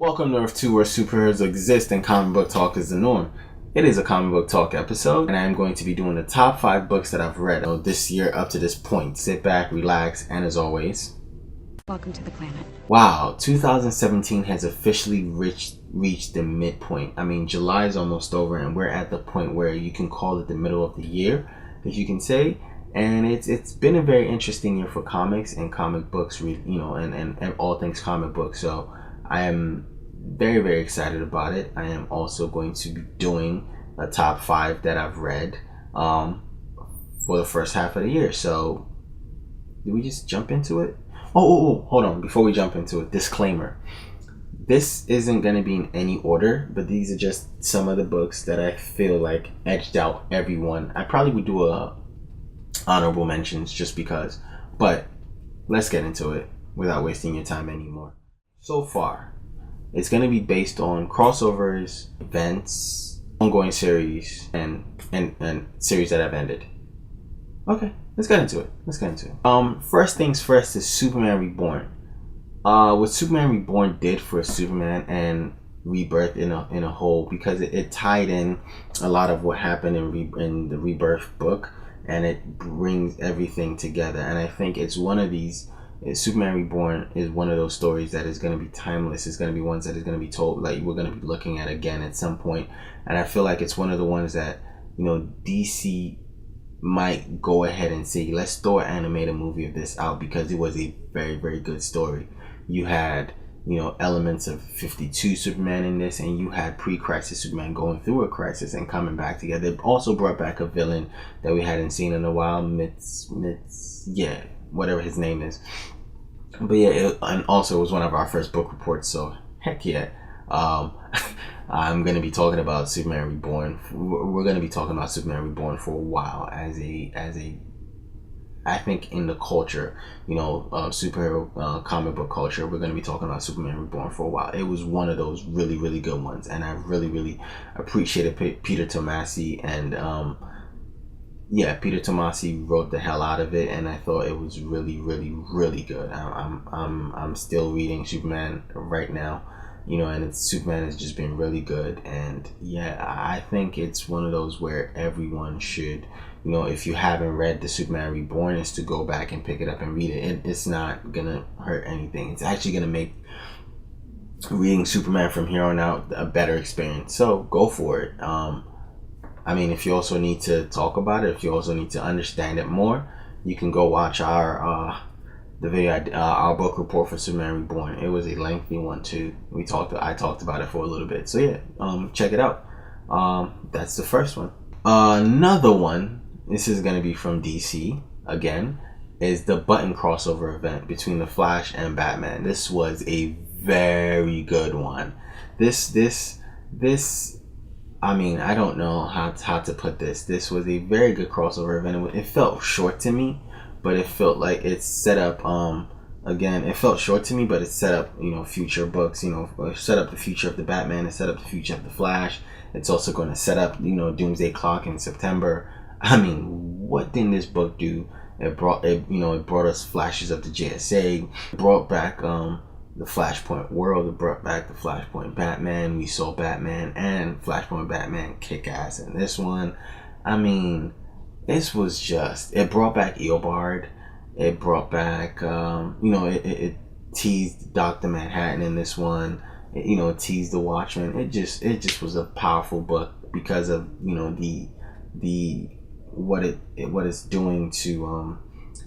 Welcome to Earth 2, where superheroes exist and comic book talk is the norm. It is a comic book talk episode, and I am going to be doing the top 5 books that I've read this year up to this point. Sit back, relax, and as always, welcome to the planet. Wow, 2017 has officially reached the midpoint. I mean, July is almost over, and we're at the point where you can call it the middle of the year, if you can say. And it's been a very interesting year for comics and comic books, and all things comic books. So I am very, very excited about it. I am also going to be doing a top 5 that I've read for the first half of the year. So do we just jump into it? Oh, hold on. Before we jump into it, disclaimer. This isn't going to be in any order, but these are just some of the books that I feel like edged out everyone. I probably would do a honorable mentions just because, but let's get into it without wasting your time anymore. So far, it's going to be based on crossovers, events, ongoing series, and series that have ended. Okay, let's get into it. First things first is Superman Reborn. What Superman Reborn did for Superman and Rebirth in a whole, because it tied in a lot of what happened in the Rebirth book, and it brings everything together. And I think it's one of these. Superman Reborn is one of those stories that is going to be timeless. It's going to be ones that is going to be told, like, we're going to be looking at again at some point. And I feel like it's one of the ones that, DC might go ahead and say, let's throw an animated movie of this out, because it was a very, very good story. You had, elements of 52 Superman in this, and you had pre-crisis Superman going through a crisis and coming back together. It also brought back a villain that we hadn't seen in a while, whatever his name is. But yeah, and also it was one of our first book reports, so heck yeah. I'm going to be talking about Superman Reborn. We're going to be talking about Superman Reborn for a while as a I think in the culture, superhero comic book culture, we're going to be talking about Superman Reborn for a while. It was one of those really, really good ones, and I really, really appreciated Peter Tomasi, and Peter Tomasi wrote the hell out of it, and I thought it was really, really, really good. I'm still reading Superman right now, and Superman has just been really good. And I think it's one of those where everyone should, if you haven't read the Superman Reborn, is to go back and pick it up and read it. It's not gonna hurt anything. It's actually gonna make reading Superman from here on out a better experience. So go for it. If you also need to talk about it, if you also need to understand it more, you can go watch our book report for Superman Reborn. It was a lengthy one too. I talked about it for a little bit. So check it out. That's the first one. Another one, this is going to be from DC again, is the Button crossover event between the Flash and Batman. This was a very good one. This I don't know how to put this. This was a very good crossover event. It felt short to me, but it felt like it's set up. It felt short to me, but it set up, future books. Set up the future of the Batman. It set up the future of the Flash. It's also going to set up, Doomsday Clock in September. What didn't this book do? It brought us flashes of the JSA. It brought back the Flashpoint world. It brought back the Flashpoint Batman. We saw Batman and Flashpoint Batman kick ass in this one. This was it brought back Eobard. It brought back, it teased Dr. Manhattan in this one. It teased the Watchmen. It just was a powerful book because of, what it's doing to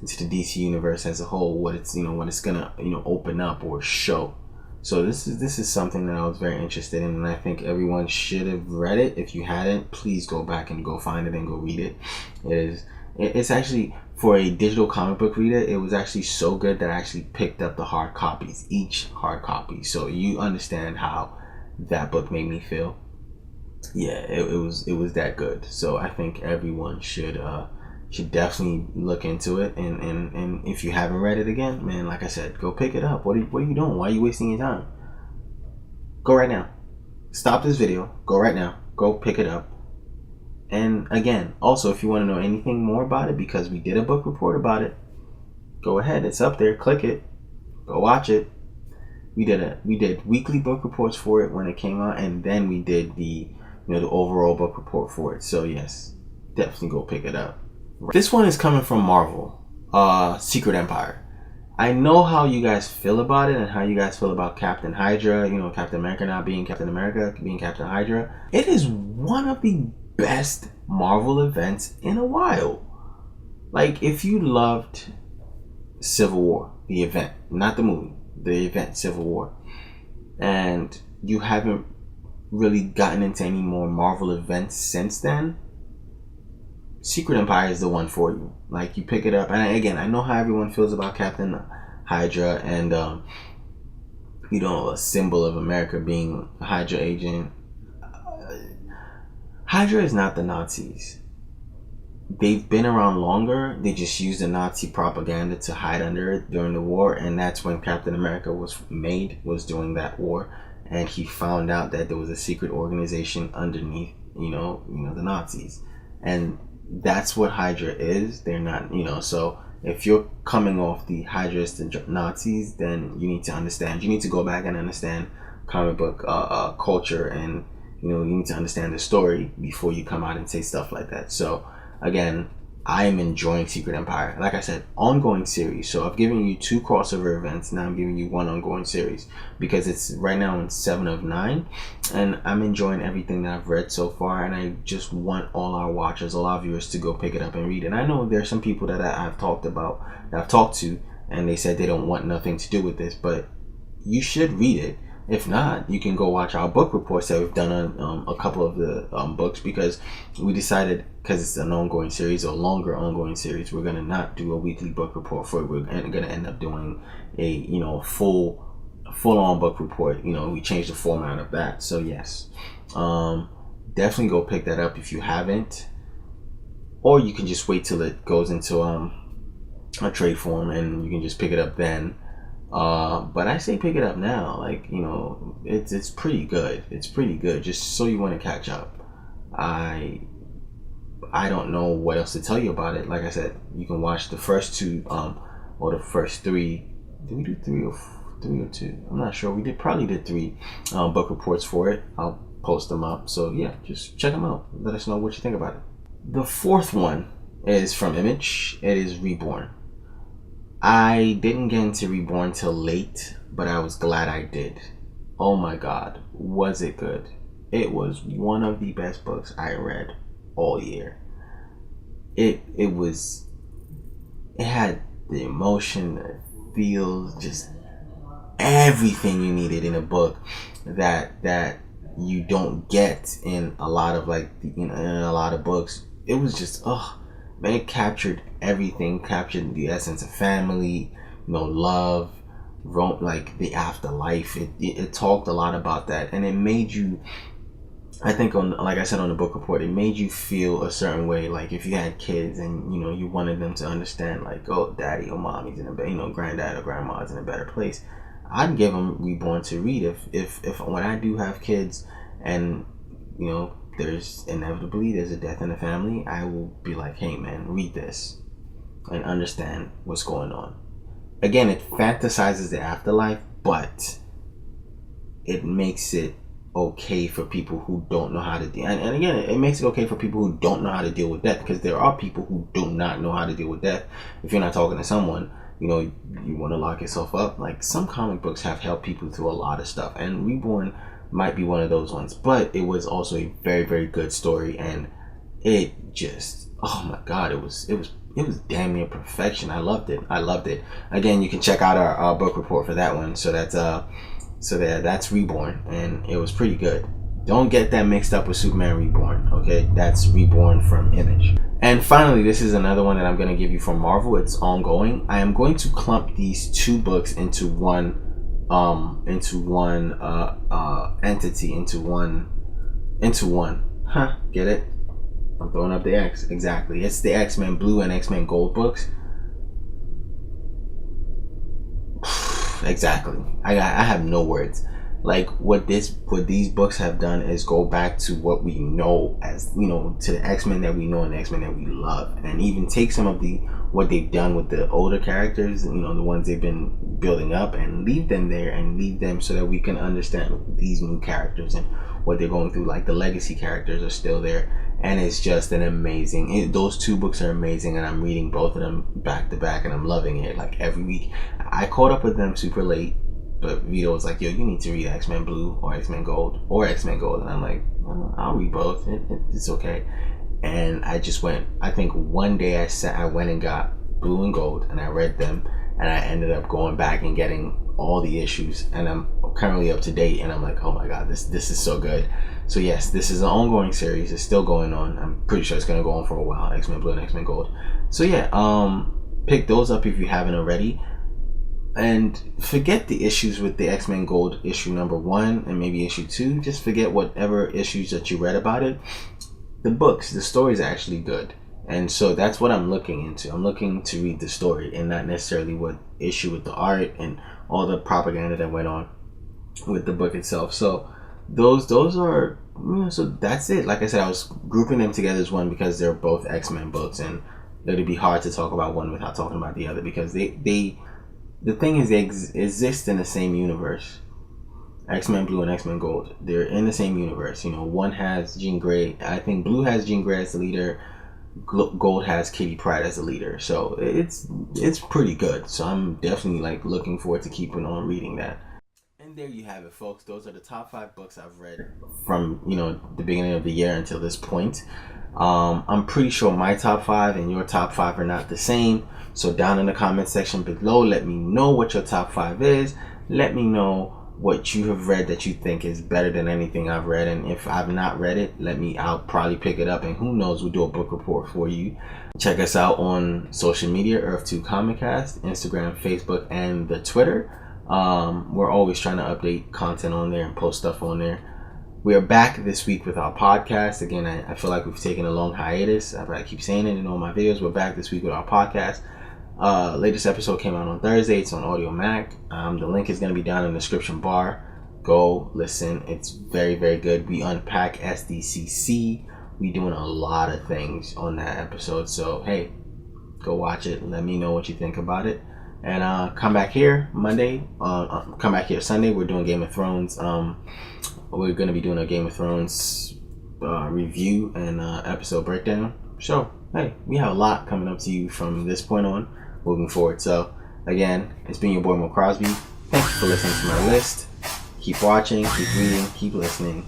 the DC universe as a whole, what it's gonna open up or show. So this is something that I was very interested in, and I think everyone should have read it. If you hadn't, please go back and go find it and go read it. It's actually, for a digital comic book reader, it was actually so good that I actually picked up the hard copies, each hard copy, so you understand how that book made me feel. It was that good. So I think everyone should definitely look into it, and if you haven't read it again, man, like I said, go pick it up. What are you doing? Why are you wasting your time? Go right now. Stop this video. Go right now. Go pick it up. And again, also, if you want to know anything more about it, because we did a book report about it, go ahead. It's up there. Click it. Go watch it. we did weekly book reports for it when it came out, and then we did the the overall book report for it. So yes, definitely go pick it up. This one is coming from Marvel, Secret Empire. I know how you guys feel about it and how you guys feel about Captain Hydra, Captain America not being Captain America, being Captain Hydra. It is one of the best Marvel events in a while. Like, if you loved Civil War, the event, not the movie, the event Civil War, and you haven't really gotten into any more Marvel events since then, Secret Empire is the one for you. Like, you pick it up, and again, I know how everyone feels about Captain Hydra and a symbol of America being a Hydra agent. Hydra is not the Nazis. They've been around longer. They just used the Nazi propaganda to hide under it during the war, and that's when Captain America was during that war, and he found out that there was a secret organization underneath, the Nazis, and that's what Hydra is. They're not, so if you're coming off the Hydras and Nazis, then you need to understand. You need to go back and understand comic book culture, and you need to understand the story before you come out and say stuff like that. So again, I am enjoying Secret Empire. Like I said, ongoing series. So I've given you 2 crossover events. Now I'm giving you 1 ongoing series because it's right now in 7 of 9, and I'm enjoying everything that I've read so far. And I just want all our watchers, all our viewers, to go pick it up and read it. And I know there's some people that I've talked to, and they said they don't want nothing to do with this, but you should read it. If not, you can go watch our book reports that we've done on a couple of the books, because we decided, because it's an ongoing series, or longer ongoing series, we're going to not do a weekly book report for it. We're going to end up doing a full-on book report. We changed the format of that. So yes, definitely go pick that up if you haven't, or you can just wait till it goes into a trade form and you can just pick it up then. But I say pick it up now. Like, it's pretty good. It's pretty good. Just so you want to catch up. I don't know what else to tell you about it. Like I said, you can watch the first 2 or the first 3. Did we do 3 or 2? I'm not sure. We probably did 3 book reports for it. I'll post them up. So yeah, just check them out. Let us know what you think about it. The 4th one is from Image. It is Reborn. I didn't get into Reborn till late, but I was glad I did. Oh my god, was it good. It was one of the best books I read all year. It had the emotion, the feels, just everything you needed in a book that you don't get in a lot of in a lot of books. It was just man, it captured everything. Captured the essence of family, love, like the afterlife. It talked a lot about that, and it made you, I think, like I said on the book report, it made you feel a certain way. Like if you had kids and you wanted them to understand, like, oh, daddy or mommy's in a better, granddad or grandma's in a better place, I'd give them Reborn to read. If when I do have kids and there's a death in the family, I will be like, hey man, read this and understand what's going on. Again, it fantasizes the afterlife, but it makes it okay for people who don't know how to deal. And again, it makes it okay for people who don't know how to deal with death, because there are people who do not know how to deal with death. If you're not talking to someone, you want to lock yourself up. Like, some comic books have helped people through a lot of stuff, and Reborn might be one of those ones. But it was also a very, very good story, and it just, oh my god, it was damn near perfection. I loved it. Again, you can check out our book report for that one. So that's Reborn, and it was pretty good. Don't get that mixed up with Superman Reborn, okay? That's Reborn from Image. And finally, this is another one that I'm going to give you from Marvel. It's ongoing. I am going to clump these 2 books into one entity, into one. Get it? I'm throwing up the X. Exactly. It's the XMen Blue and XMen Gold books. Exactly. I have no words. like what these books have done is go back to what we know as, you know, to the X-Men that we know and the X-Men that we love, and even take some of the what they've done with the older characters, you know, the ones they've been building up, and leave them there and leave them so that we can understand these new characters and what they're going through. Like the legacy characters are still there, and it's just an amazing, those two books are amazing, and I'm reading both of them back to back, and I'm loving it. Like every week I caught up with them super late, but Vito was like, yo, you need to read X-Men Blue or X-Men Gold or X-Men Gold, and I'm like, I'll read both, it's okay. And I just went, I think one day I went and got Blue and Gold, and I read them, and I ended up going back and getting all the issues, and I'm currently up to date, and I'm like, oh my god, this is so good. So yes, this is an ongoing series. It's still going on. I'm pretty sure it's going to go on for a while, X-Men Blue and X-Men Gold. So yeah, pick those up if you haven't already, and forget the issues with the X-Men Gold issue number 1 and maybe issue 2. Just forget whatever issues that you read about it. The books, the story's actually good, and so that's what I'm looking into. I'm looking to read the story and not necessarily what issue with the art and all the propaganda that went on with the book itself. So those are, you know, so that's it. Like I said, I was grouping them together as one because they're both X-Men books, and it'd be hard to talk about one without talking about the other, because the thing is, they exist in the same universe. X-Men Blue and X-Men Gold, they're in the same universe. You know, one has Jean Grey. I think Blue has Jean Grey as the leader. Gold has Kitty Pryde as the leader. So it's pretty good. So I'm definitely like looking forward to keeping on reading that. And there you have it, folks. Those are the top 5 books I've read from, you know, the beginning of the year until this point. I'm pretty sure my top 5 and your top 5 are not the same. So down in the comment section below, let me know what your top 5 is. Let me know what you have read that you think is better than anything I've read, and if I've not read it, I'll probably pick it up, and who knows, we'll do a book report for you. Check us out on social media, Earth2 Comic Cast, Instagram, Facebook, and the Twitter. We're always trying to update content on there and post stuff on there. We are back this week with our podcast. Again, I feel like we've taken a long hiatus. I keep saying it in all my videos. We're back this week with our podcast. Latest episode came out on Thursday. It's on Audio Mac. The link is going to be down in the description bar. Go listen. It's very, very good. We unpack SDCC. We doing a lot of things on that episode. So, hey, go watch it. Let me know what you think about it. And come back here Monday. Come back here Sunday. We're doing Game of Thrones. We're going to be doing a Game of Thrones review and episode breakdown. So, hey, we have a lot coming up to you from this point on, moving forward. So, again, it's been your boy MoeCrosby. Thank you for listening to my list. Keep watching, keep reading, keep listening,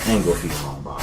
and go feed your mom, bro.